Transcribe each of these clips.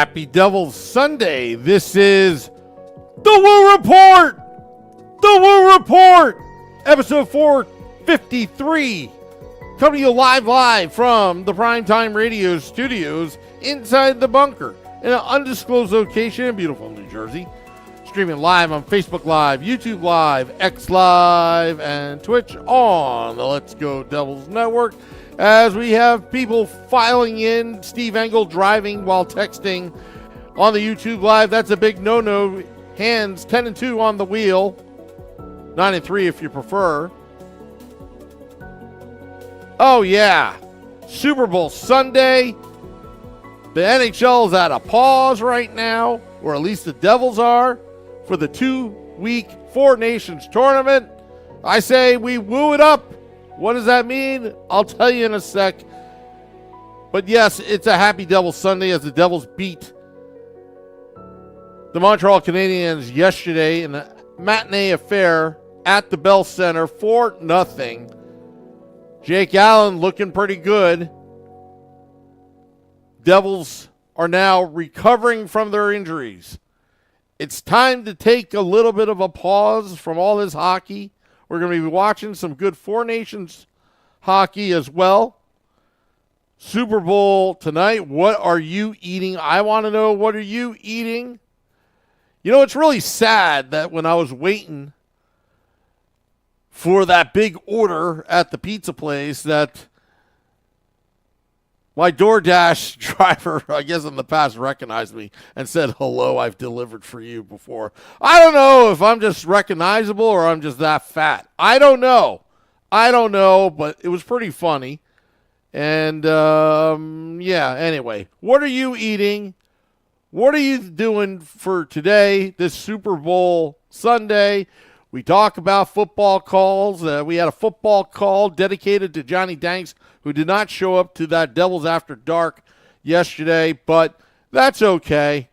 Happy Devil's Sunday. This is the Woo Report. The Woo Report. Episode 453. Coming to you live from the Primetime Radio Studios inside the bunker in an undisclosed location in beautiful New Jersey. Streaming live on Facebook Live, YouTube Live, X Live, and Twitch on the Let's Go Devils Network. As we have people filing in, Steve Engel driving while texting on the YouTube Live. That's a big no-no. Hands 10 and 2 on the wheel. 9 and 3 if you prefer. Oh, yeah. Super Bowl Sunday. The NHL is at a pause right now, or at least the Devils are, for the 2-week Four Nations tournament. I say we woo it up. What does that mean? I'll tell you in a sec. But yes, it's a happy Devils Sunday as the Devils beat the Montreal Canadiens yesterday in a matinee affair at the Bell Center 4-0. Jake Allen looking pretty good. Devils are now recovering from their injuries. It's time to take a little bit of a pause from all this hockey. We're going to be watching some good Four Nations hockey as well. Super Bowl tonight. What are you eating? I want to know, what are you eating? You know, it's really sad that when I was waiting for that big order at the pizza place that my DoorDash driver, I guess in the past, recognized me and said, "Hello, I've delivered for you before." I don't know if I'm just recognizable or I'm just that fat. I don't know, but it was pretty funny. And, yeah, anyway, what are you eating? What are you doing for today, this Super Bowl Sunday? We talk about football calls. We had a football call dedicated to Johnny Danks, who did not show up to that Devils After Dark yesterday, but that's okay.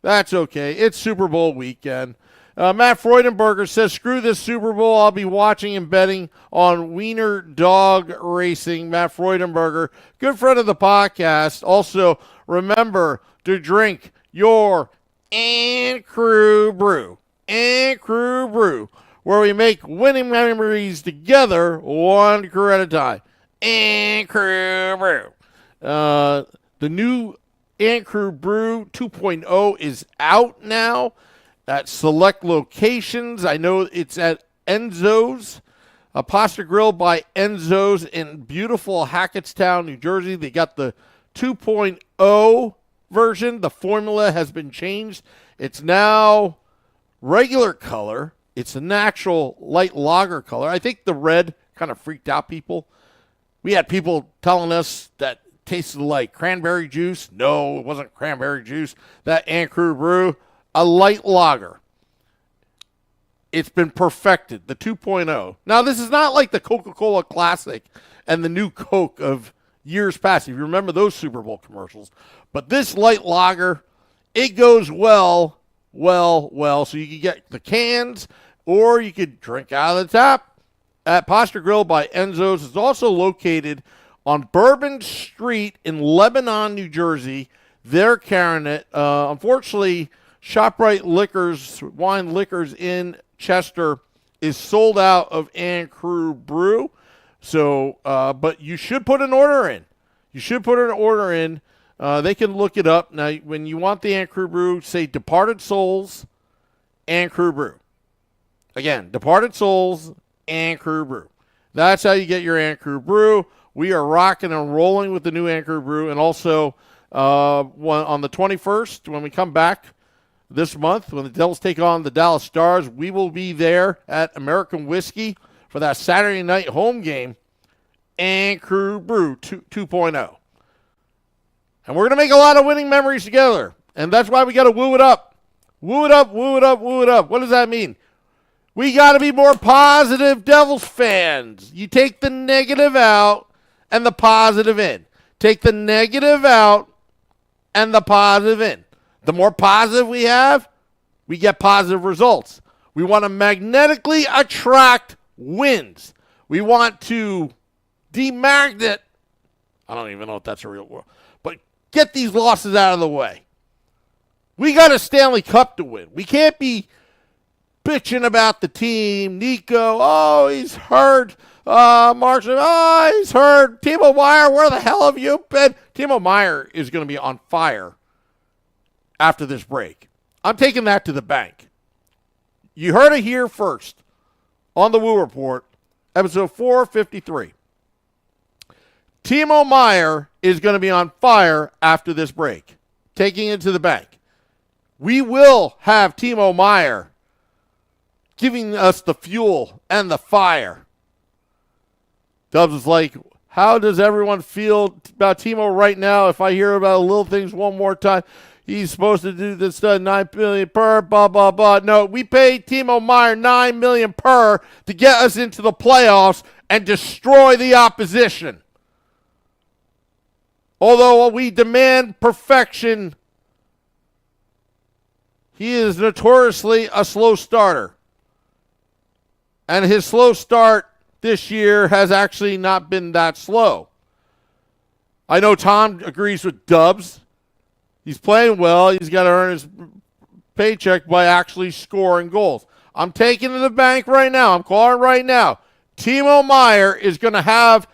That's okay. It's Super Bowl weekend. Matt Freudenberger says, screw this Super Bowl. I'll be watching and betting on Wiener Dog Racing. Matt Freudenberger, good friend of the podcast. Also, remember to drink your and Crew Brew. And Crew Brew, where we make winning memories together, one crew at a time. And Crew Brew. The new And Crew Brew 2.0 is out now at select locations. I know it's at Enzo's, a pasta grill by Enzo's in beautiful Hackettstown, New Jersey. They got the 2.0 version. The formula has been changed. It's now regular color. It's a natural light lager color. I think the red kind of freaked out people. We had people telling us that it tasted like cranberry juice. No, it wasn't cranberry juice. That And Crew Brew, a light lager. It's been perfected, the 2.0. Now, this is not like the Coca-Cola Classic and the new Coke of years past, if you remember those Super Bowl commercials. But this light lager, it goes well. So you can get the cans, or you could drink out of the tap at Pasta Grill by Enzo's. It's also located on Bourbon Street in Lebanon, New Jersey. They're carrying it. Unfortunately, ShopRite Liquors, Wine Liquors in Chester, is sold out of And Crew Brew. So, but you should put an order in. They can look it up. Now, when you want the And Crew Brew, say Departed Souls, And Crew Brew. Again, Departed Souls, And Crew Brew. That's how you get your And Crew Brew. We are rocking and rolling with the new And Crew Brew. And also, on the 21st, when we come back this month, when the Devils take on the Dallas Stars, we will be there at American Whiskey for that Saturday night home game, And Crew Brew 2.0. And we're going to make a lot of winning memories together. And that's why we got to woo it up. Woo it up. What does that mean? We got to be more positive Devils fans. You take the negative out and the positive in. Take the negative out and the positive in. The more positive we have, we get positive results. We want to magnetically attract wins. We want to demagnet. I don't even know if that's a real word. But get these losses out of the way. We got a Stanley Cup to win. We can't be bitching about the team. Nico, oh, he's hurt. Marshall, oh, he's hurt. Timo Meier, where the hell have you been? Timo Meier is going to be on fire after this break. I'm taking that to the bank. You heard it here first on the Woo Report, episode 453. Timo Meier is going to be on fire after this break. Taking it to the bank. We will have Timo Meier giving us the fuel and the fire. Dubs is like, how does everyone feel about Timo right now? If I hear about little things one more time, he's supposed to do this $9 million per, blah, blah, blah. No, we paid Timo Meier $9 million per to get us into the playoffs and destroy the opposition. Although we demand perfection, he is notoriously a slow starter. And his slow start this year has actually not been that slow. I know Tom agrees with Dubs. He's playing well. He's got to earn his paycheck by actually scoring goals. I'm taking to the bank right now. I'm calling right now. Timo Meier is going to have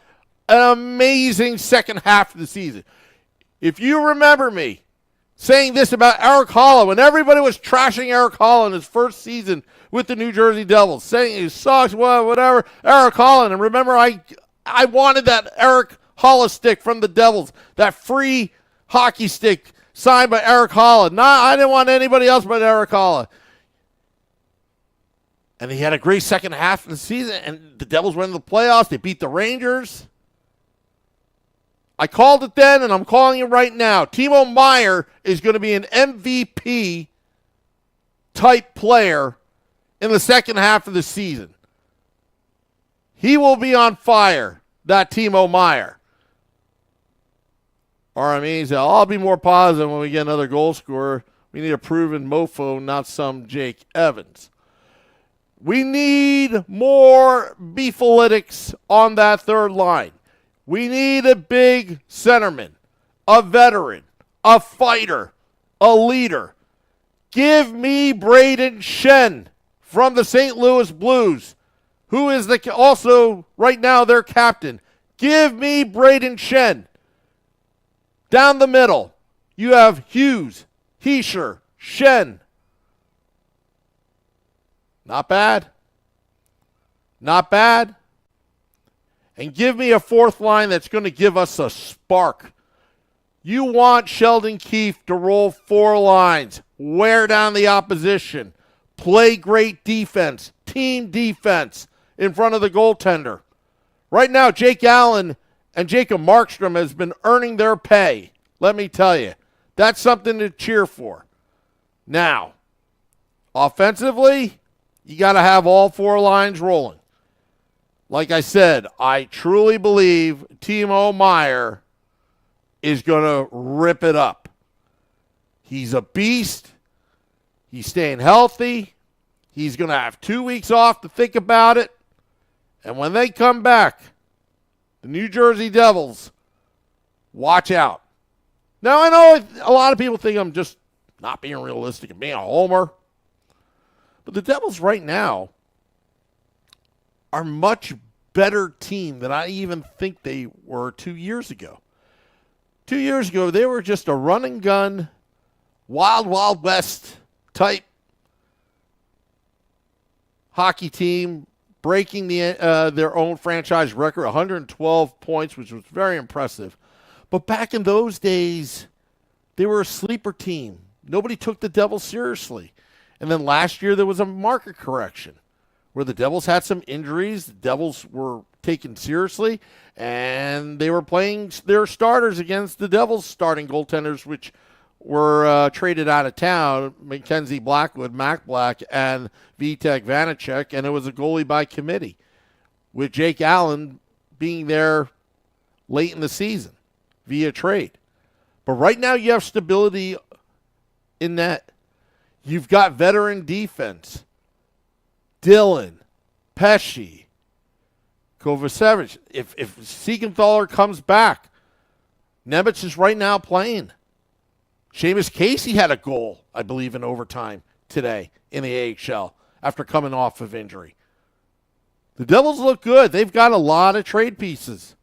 an amazing second half of the season. If you remember me saying this about Eric Holla, when everybody was trashing Eric Holla in his first season with the New Jersey Devils, saying he sucks, whatever, Eric Holla. And remember, I wanted that Eric Holla stick from the Devils, that free hockey stick signed by Eric Holla. I didn't want anybody else but Eric Holla. And he had a great second half of the season, and the Devils went in the playoffs. They beat the Rangers. I called it then, and I'm calling it right now. Timo Meier is going to be an MVP-type player in the second half of the season. He will be on fire, that Timo Meier. RME said, I'll be more positive when we get another goal scorer. We need a proven mofo, not some Jake Evans. We need more beefalytics on that third line. We need a big centerman, a veteran, a fighter, a leader. Give me Braden Shen from the St. Louis Blues, who is also right now their captain. Give me Braden Shen. Down the middle, you have Hughes, Heischer, Shen. Not bad. Not bad. And give me a fourth line that's going to give us a spark. You want Sheldon Keefe to roll four lines, wear down the opposition, play great defense, team defense in front of the goaltender. Right now, Jake Allen and Jacob Markstrom has been earning their pay. Let me tell you, that's something to cheer for. Now, offensively, you got to have all four lines rolling. Like I said, I truly believe Timo Meier is going to rip it up. He's a beast. He's staying healthy. He's going to have 2 weeks off to think about it. And when they come back, the New Jersey Devils, watch out. Now, I know a lot of people think I'm just not being realistic and being a homer. But the Devils right now are much better team than I even think they were 2 years ago. 2 years ago, they were just a run and gun, wild, wild west type hockey team, breaking their own franchise record, 112 points, which was very impressive. But back in those days, they were a sleeper team. Nobody took the Devils seriously. And then last year, there was a market correction where the Devils had some injuries. The Devils were taken seriously, and they were playing their starters against the Devils' starting goaltenders, which were traded out of town, Mackenzie Blackwood, Mac Black, and Vitek Vanacek, and it was a goalie by committee, with Jake Allen being there late in the season via trade. But right now you have stability in net. You've got veteran defense. Dylan, Pesci, Kovacevic. If Siegenthaler comes back, Nemitz is right now playing. Seamus Casey had a goal, I believe, in overtime today in the AHL after coming off of injury. The Devils look good. They've got a lot of trade pieces.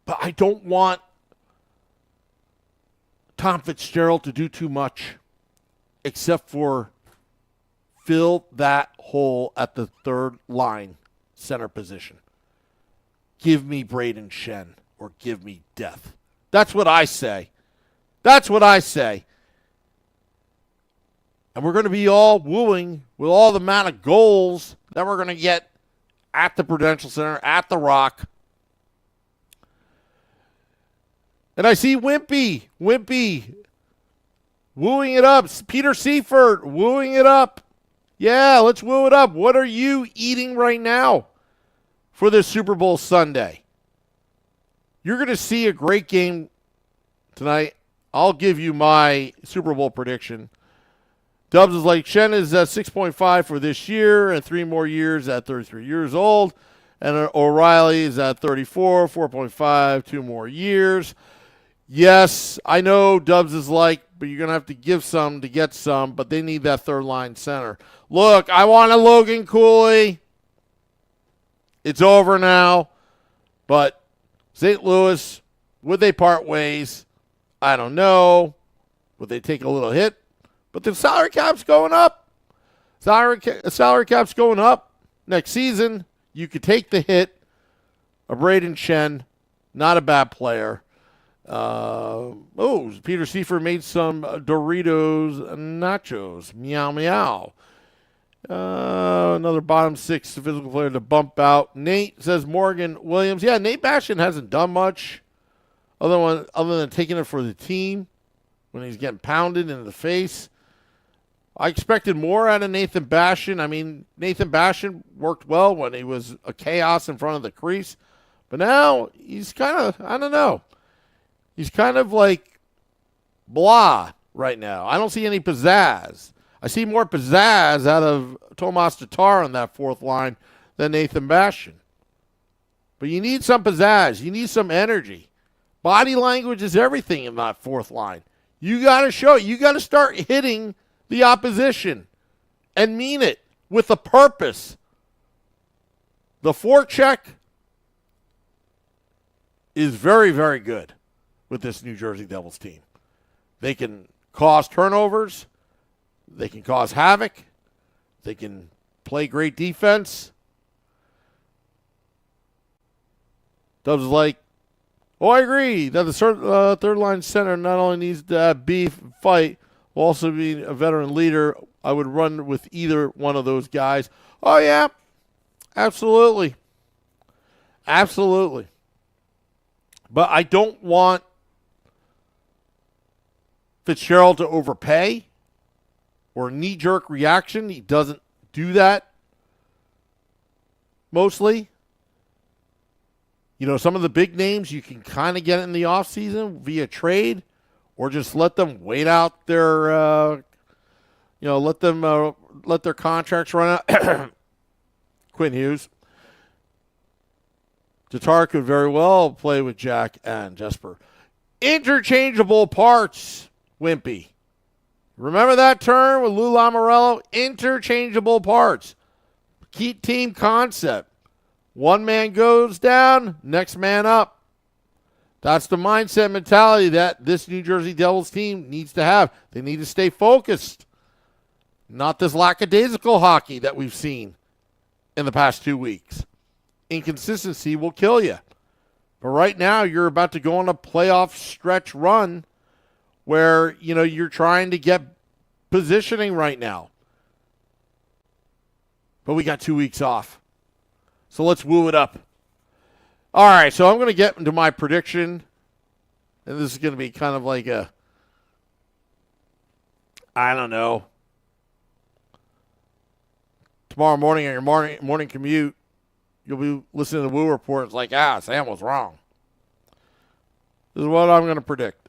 But I don't want Tom Fitzgerald to do too much except for fill that hole at the third line center position. Give me Braden Shen or give me death. That's what I say. That's what I say. And we're going to be all wooing with all the amount of goals that we're going to get at the Prudential Center, at the Rock. And I see Wimpy wooing it up. Peter Seifert wooing it up. Yeah, let's woo it up. What are you eating right now for this Super Bowl Sunday? You're going to see a great game tonight. I'll give you my Super Bowl prediction. Dubs is like, Shen is at 6.5 for this year and 3 more years at 33 years old. And O'Reilly is at 34, 4.5, 2 more years. Yes, I know Dubs is like, but you're going to have to give some to get some, but they need that third line center. Look, I want a Logan Cooley. It's over now. But St. Louis, would they part ways? I don't know. Would they take a little hit? But the salary cap's going up. Salary cap's going up. Next season, you could take the hit. A Braden Shen, not a bad player. Peter Seifert made some Doritos nachos. Meow, meow. Another bottom 6 physical player to bump out. Nate says Morgan Williams. Yeah, Nate Bastion hasn't done much other than taking it for the team when he's getting pounded in the face. I expected more out of Nathan Bastion. I mean, Nathan Bastion worked well when he was a chaos in front of the crease. But now he's kind of, I don't know. He's kind of like blah right now. I don't see any pizzazz. I see more pizzazz out of Tomas Tatar on that fourth line than Nathan Bastion. But you need some pizzazz. You need some energy. Body language is everything in that fourth line. You got to show it. You got to start hitting the opposition and mean it with a purpose. The forecheck is very, very good with this New Jersey Devils team. They can cause turnovers. They can cause havoc. They can play great defense. Dubs is like, oh, I agree that the third line center not only needs to beef fight, will also be a veteran leader. I would run with either one of those guys. Oh, yeah, absolutely. Absolutely. But I don't want Fitzgerald to overpay or knee-jerk reaction. He doesn't do that mostly. You know, some of the big names you can kind of get in the offseason via trade or just let them wait out their, let their contracts run out. Quinn Hughes. Tatar could very well play with Jack and Jesper. Interchangeable parts, Wimpy. Remember that term with Lou Lamoriello? Interchangeable parts. Key team concept. One man goes down, next man up. That's the mindset mentality that this New Jersey Devils team needs to have. They need to stay focused. Not this lackadaisical hockey that we've seen in the past 2 weeks. Inconsistency will kill you. But right now, you're about to go on a playoff stretch run where, you're trying to get positioning right now. But we got 2 weeks off. So let's woo it up. All right, so I'm going to get into my prediction. And this is going to be kind of like I don't know. Tomorrow morning on your morning commute, you'll be listening to the Woo Report. It's like, Sam was wrong. This is what I'm going to predict.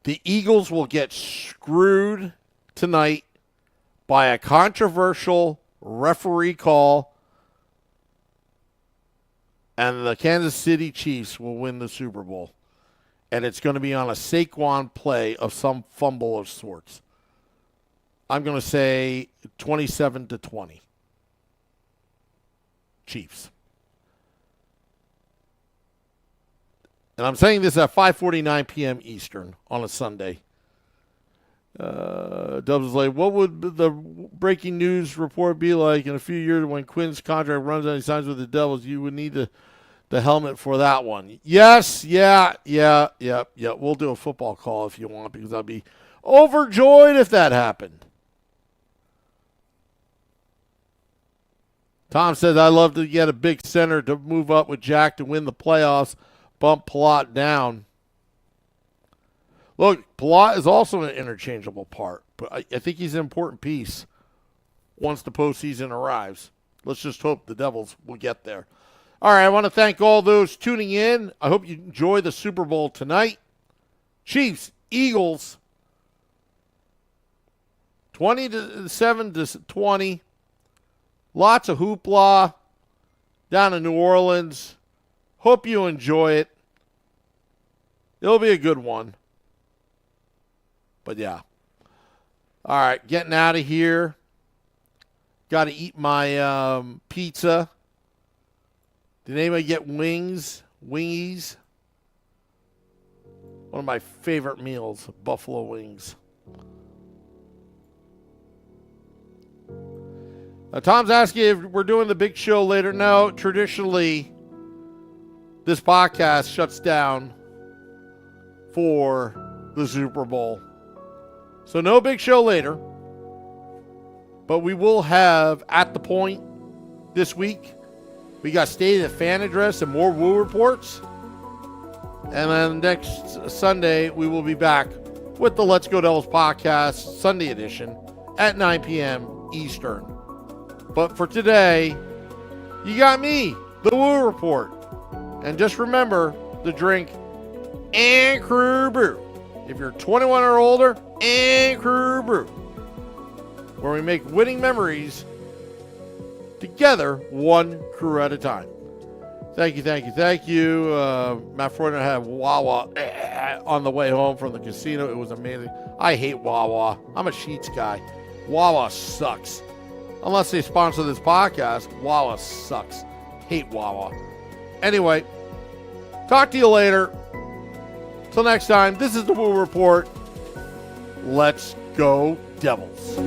The Eagles will get screwed tonight by a controversial referee call, and the Kansas City Chiefs will win the Super Bowl. and it's going to be on a Saquon play of some fumble of sorts. I'm going to say 27-20. Chiefs. And I'm saying this at 5:49 p.m. Eastern on a Sunday. Dubs is like, what would the breaking news report be like in a few years when Quinn's contract runs out and he signs with the Devils? You would need the helmet for that one. Yes, yeah. We'll do a football call if you want, because I'll be overjoyed if that happened. Tom says, I love to get a big center to move up with Jack to win the playoffs, bump Palat down. Look, Palat is also an interchangeable part, but I think he's an important piece once the postseason arrives. Let's just hope the Devils will get there. All right, I want to thank all those tuning in. I hope you enjoy the Super Bowl tonight. Chiefs, Eagles, 27-20. Lots of hoopla down in New Orleans. Hope you enjoy it. It'll be a good one. But yeah. All right, getting out of here. Got to eat my pizza. Did anybody get wings? Wingies? One of my favorite meals, buffalo wings. Tom's asking if we're doing the big show later. No, traditionally, this podcast shuts down for the Super Bowl. So no big show later. But we will have At the Point this week. We got State of the Fan Address and more Woo reports. And then next Sunday, we will be back with the Let's Go Devils podcast, Sunday edition, at 9 p.m. Eastern. But for today, you got me, the Woo Report. And just remember to drink and Crew Brew. If you're 21 or older, and Crew Brew. Where we make winning memories together, one crew at a time. Thank you. Matt Freud and I had Wawa on the way home from the casino. It was amazing. I hate Wawa. I'm a Sheetz guy. Wawa sucks. Unless they sponsor this podcast, Wawa sucks. Hate Wawa. Anyway, talk to you later. Till next time, this is the Woo Report. Let's go Devils.